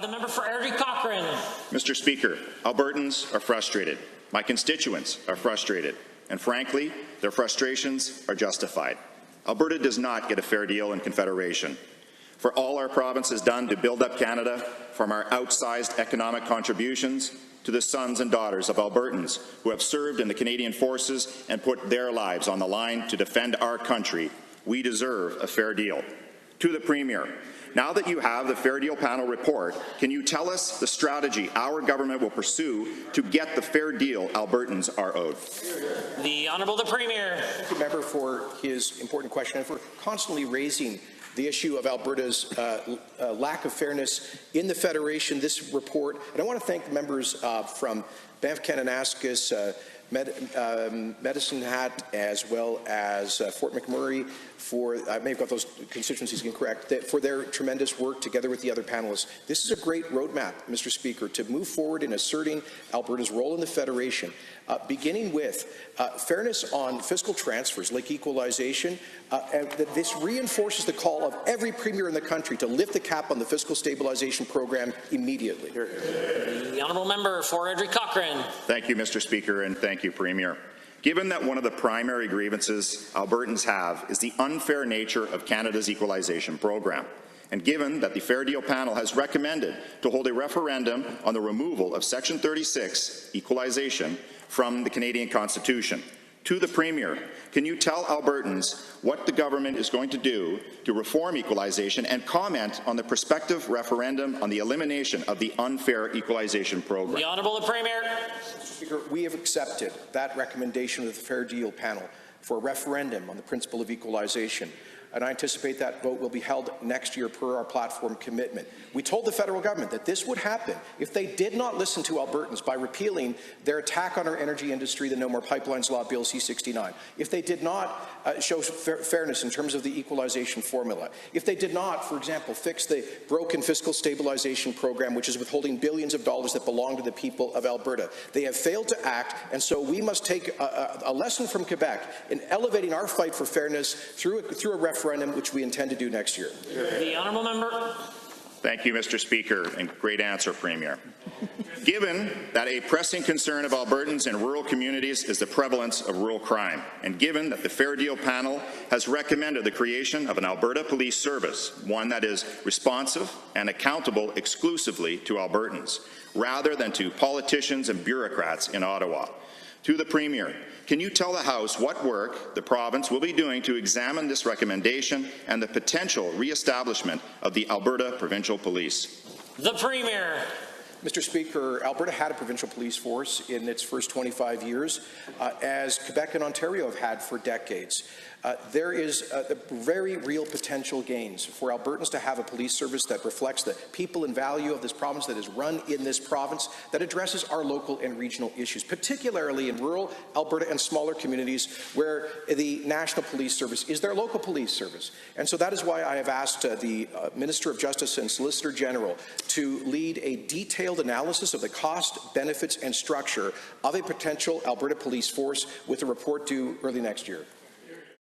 The member for Airdrie Cochrane. Mr. Speaker, Albertans are frustrated. My constituents are frustrated. And frankly, their frustrations are justified. Alberta does not get a fair deal in Confederation. For all our province has done to build up Canada, from our outsized economic contributions to the sons and daughters of Albertans who have served in the Canadian Forces and put their lives on the line to defend our country, we deserve a fair deal. To the Premier, now that you have the Fair Deal Panel report, can you tell us the strategy our government will pursue to get the fair deal Albertans are owed? The Honourable the Premier. Thank you, member, for his important question and for constantly raising the issue of Alberta's lack of fairness in the Federation. This report, and I want to thank the members from Banff Kananaskis, Medicine Hat, as well as Fort McMurray, for, I may have got those constituencies incorrect, for their tremendous work together with the other panelists. This is a great roadmap, Mr. Speaker, to move forward in asserting Alberta's role in the Federation, beginning with fairness on fiscal transfers like equalization. And this reinforces the call of every premier in the country to lift the cap on the fiscal stabilization program immediately. The honourable member for Airdrie Cochrane. Thank you, Mr. Speaker, and thank you, Premier. Given that one of the primary grievances Albertans have is the unfair nature of Canada's equalization program, and given that the Fair Deal Panel has recommended to hold a referendum on the removal of Section 36, equalization, from the Canadian Constitution, to the Premier, can you tell Albertans what the government is going to do to reform equalization and comment on the prospective referendum on the elimination of the unfair equalization program? The Honourable the Premier. Speaker, we have accepted that recommendation of the Fair Deal Panel for a referendum on the principle of equalization, and I anticipate that vote will be held next year per our platform commitment. We told the federal government that this would happen if they did not listen to Albertans by repealing their attack on our energy industry, the No More Pipelines Law, Bill C-69, if they did not show fairness in terms of the equalization formula, if they did not, for example, fix the broken fiscal stabilization program, which is withholding billions of dollars that belong to the people of Alberta. They have failed to act, and so we must take a lesson from Quebec in elevating our fight for fairness through a referendum, which we intend to do next year. The honourable member. Thank you, Mr. Speaker, and great answer, Premier. Given that a pressing concern of Albertans in rural communities is the prevalence of rural crime, and given that the Fair Deal Panel has recommended the creation of an Alberta Police Service, one that is responsive and accountable exclusively to Albertans, rather than to politicians and bureaucrats in Ottawa, to the Premier, can you tell the House what work the province will be doing to examine this recommendation and the potential re-establishment of the Alberta Provincial Police? The Premier. Mr. Speaker, Alberta had a provincial police force in its first 25 years, as Quebec and Ontario have had for decades. There is very real potential gains for Albertans to have a police service that reflects the people and value of this province, that is run in this province, that addresses our local and regional issues, particularly in rural Alberta and smaller communities where the National Police Service is their local police service. And so that is why I have asked the Minister of Justice and Solicitor General to lead a detailed analysis of the cost, benefits and structure of a potential Alberta police force with a report due early next year.